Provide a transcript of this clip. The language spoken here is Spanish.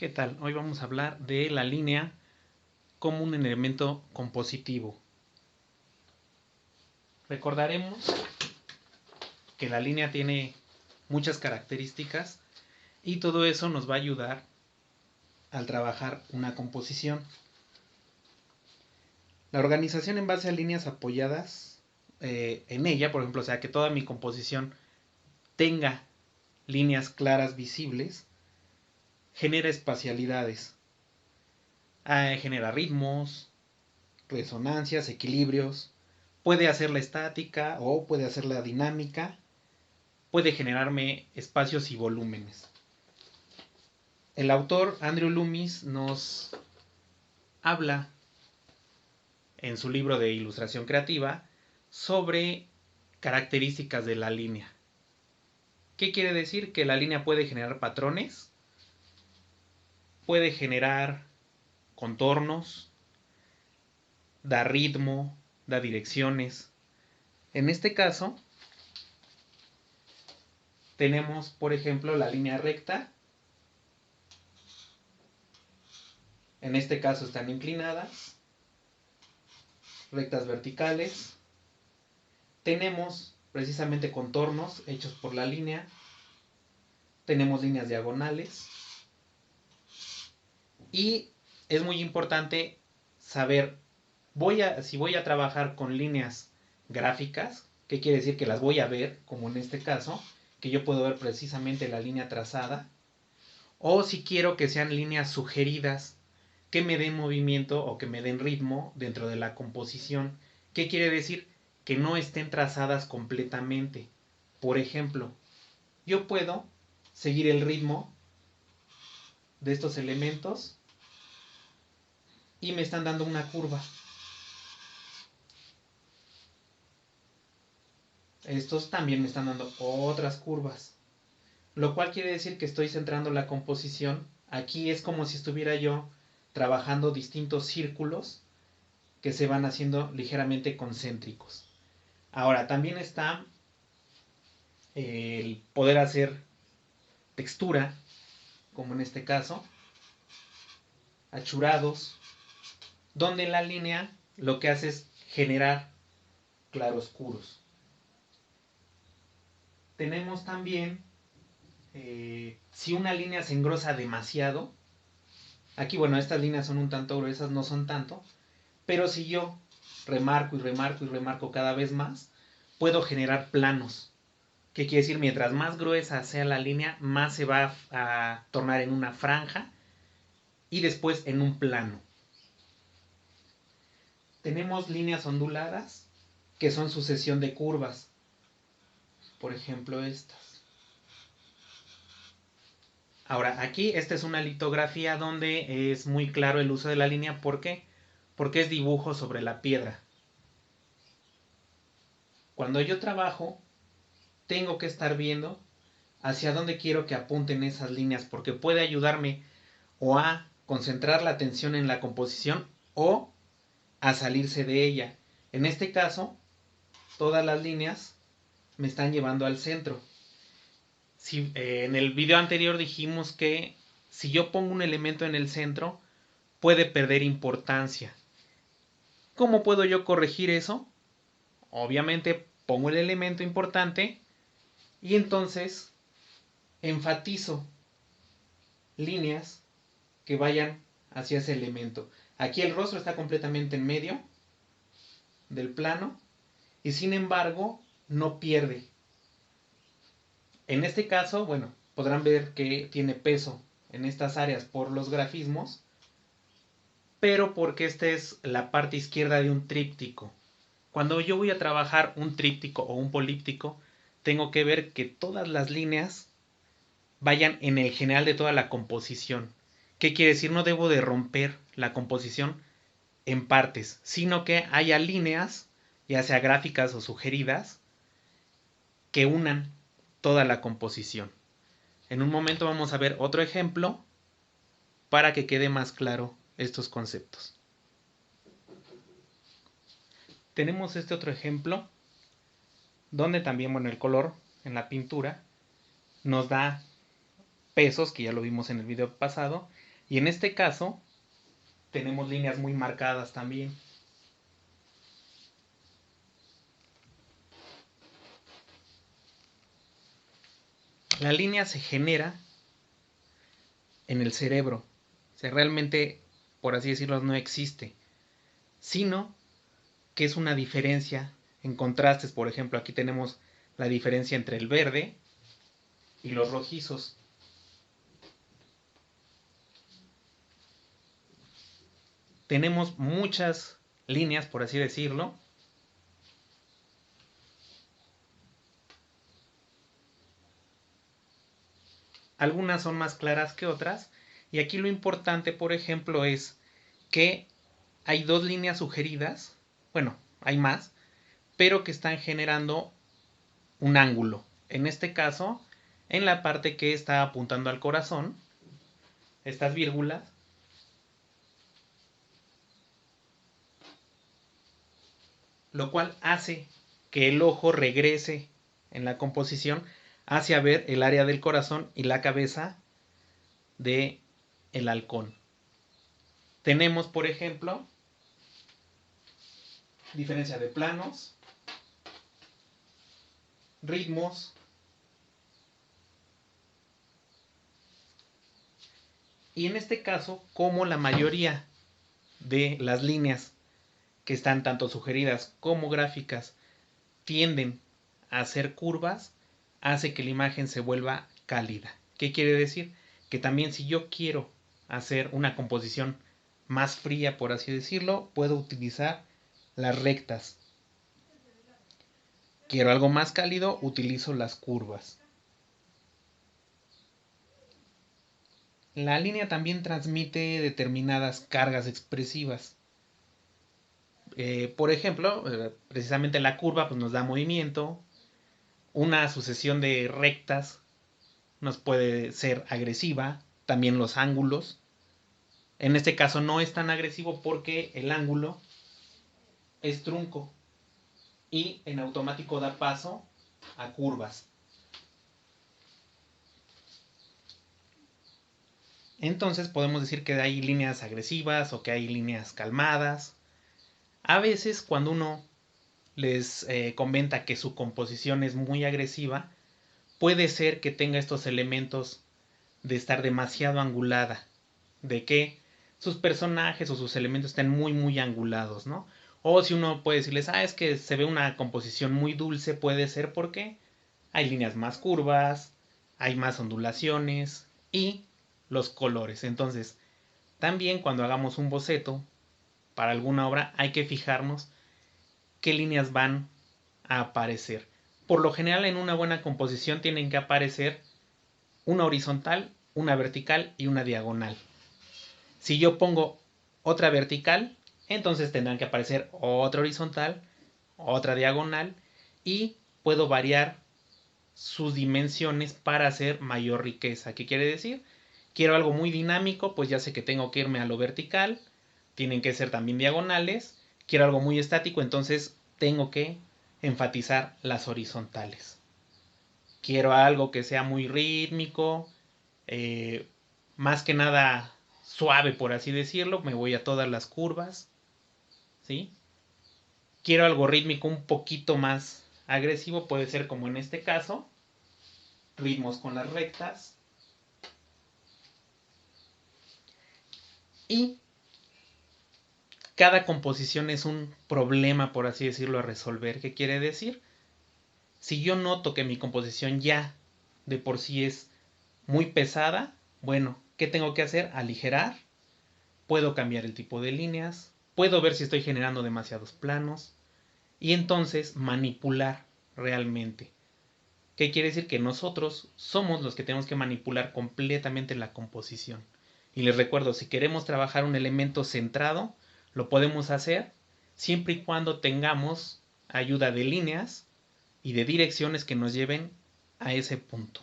¿Qué tal? Hoy vamos a hablar de la línea como un elemento compositivo. Recordaremos que la línea tiene muchas características y todo eso nos va a ayudar al trabajar una composición. La organización en base a líneas apoyadas en ella, por ejemplo, o sea, que toda mi composición tenga líneas claras visibles, genera espacialidades, genera ritmos, resonancias, equilibrios, puede hacerla estática o puede hacerla dinámica, puede generarme espacios y volúmenes. El autor Andrew Loomis nos habla en su libro de ilustración creativa sobre características de la línea. ¿Qué quiere decir? Que la línea puede generar patrones, puede generar contornos, da ritmo, da direcciones. En este caso, tenemos, por ejemplo, la línea recta. En este caso están inclinadas, rectas verticales. Tenemos precisamente contornos hechos por la línea. Tenemos líneas diagonales. Y es muy importante saber, si voy a trabajar con líneas gráficas, ¿qué quiere decir? Que las voy a ver, como en este caso, que yo puedo ver precisamente la línea trazada. O si quiero que sean líneas sugeridas, que me den movimiento o que me den ritmo dentro de la composición. ¿Qué quiere decir? Que no estén trazadas completamente. Por ejemplo, yo puedo seguir el ritmo de estos elementos y me están dando una curva. Estos también me están dando otras curvas. Lo cual quiere decir que estoy centrando la composición. Aquí es como si estuviera yo trabajando distintos círculos que se van haciendo ligeramente concéntricos. Ahora, también está el poder hacer textura, como en este caso, achurados, donde la línea lo que hace es generar claroscuros. Tenemos también, si una línea se engrosa demasiado, aquí bueno, estas líneas son un tanto gruesas, no son tanto, pero si yo remarco y remarco y remarco cada vez más, puedo generar planos. ¿Qué quiere decir? Mientras más gruesa sea la línea, más se va a tornar en una franja y después en un plano. Tenemos líneas onduladas, que son sucesión de curvas. Por ejemplo, estas. Ahora, aquí esta es una litografía donde es muy claro el uso de la línea. ¿Por qué? Porque es dibujo sobre la piedra. Cuando yo trabajo, tengo que estar viendo hacia dónde quiero que apunten esas líneas, porque puede ayudarme o a concentrar la atención en la composición o a salirse de ella. En este caso, todas las líneas me están llevando al centro. Si, en el video anterior dijimos que si yo pongo un elemento en el centro, puede perder importancia. ¿Cómo puedo yo corregir eso? Obviamente pongo el elemento importante y entonces enfatizo líneas que vayan hacia ese elemento. Aquí el rostro está completamente en medio del plano y sin embargo no pierde. En este caso, bueno, podrán ver que tiene peso en estas áreas por los grafismos, pero porque esta es la parte izquierda de un tríptico. Cuando yo voy a trabajar un tríptico o un políptico, tengo que ver que todas las líneas vayan en el general de toda la composición. ¿Qué quiere decir? No debo de romper la composición en partes, sino que haya líneas, ya sea gráficas o sugeridas, que unan toda la composición. En un momento vamos a ver otro ejemplo para que quede más claro estos conceptos. Tenemos este otro ejemplo donde también, bueno, el color en la pintura nos da pesos, que ya lo vimos en el video pasado, Y en este caso tenemos líneas muy marcadas también. La línea se genera en el cerebro. O sea, realmente, por así decirlo, no existe, sino que es una diferencia en contrastes. Por ejemplo, aquí tenemos la diferencia entre el verde y los rojizos. Tenemos muchas líneas, por así decirlo. Algunas son más claras que otras. Y aquí lo importante, por ejemplo, es que hay dos líneas sugeridas. Bueno, hay más, pero que están generando un ángulo. En este caso, en la parte que está apuntando al corazón, estas vírgulas, lo cual hace que el ojo regrese en la composición hacia ver el área del corazón y la cabeza de el halcón. Tenemos, por ejemplo, diferencia de planos, ritmos y en este caso, como la mayoría de las líneas que están tanto sugeridas como gráficas tienden a hacer curvas, hace que la imagen se vuelva cálida. ¿Qué quiere decir? Que también si yo quiero hacer una composición más fría, por así decirlo, puedo utilizar las rectas. Quiero algo más cálido, utilizo las curvas. La línea también transmite determinadas cargas expresivas. Por ejemplo, precisamente la curva pues, nos da movimiento. Una sucesión de rectas nos puede ser agresiva. También los ángulos. En este caso no es tan agresivo porque el ángulo es trunco y en automático da paso a curvas. Entonces podemos decir que hay líneas agresivas o que hay líneas calmadas. A veces cuando uno les comenta que su composición es muy agresiva, puede ser que tenga estos elementos de estar demasiado angulada, de que sus personajes o sus elementos estén muy angulados, ¿no? O si uno puede decirles, es que se ve una composición muy dulce, puede ser porque hay líneas más curvas, hay más ondulaciones y los colores. Entonces, también cuando hagamos un boceto para alguna obra hay que fijarnos qué líneas van a aparecer. Por lo general en una buena composición tienen que aparecer una horizontal, una vertical y una diagonal. Si yo pongo otra vertical, entonces tendrán que aparecer otra horizontal, otra diagonal y puedo variar sus dimensiones para hacer mayor riqueza. ¿Qué quiere decir? Quiero algo muy dinámico, pues ya sé que tengo que irme a lo vertical, tienen que ser también diagonales. Quiero algo muy estático, entonces tengo que enfatizar las horizontales. Quiero algo que sea muy rítmico, más que nada suave, por así decirlo, me voy a todas las curvas, ¿sí? Quiero algo rítmico un poquito más agresivo, puede ser como en este caso, ritmos con las rectas. Y cada composición es un problema, por así decirlo, a resolver. ¿Qué quiere decir? Si yo noto que mi composición ya de por sí es muy pesada, bueno, ¿qué tengo que hacer? Aligerar. Puedo cambiar el tipo de líneas. Puedo ver si estoy generando demasiados planos. Y entonces manipular realmente. ¿Qué quiere decir? Que nosotros somos los que tenemos que manipular completamente la composición. Y les recuerdo, si queremos trabajar un elemento centrado, lo podemos hacer siempre y cuando tengamos ayuda de líneas y de direcciones que nos lleven a ese punto.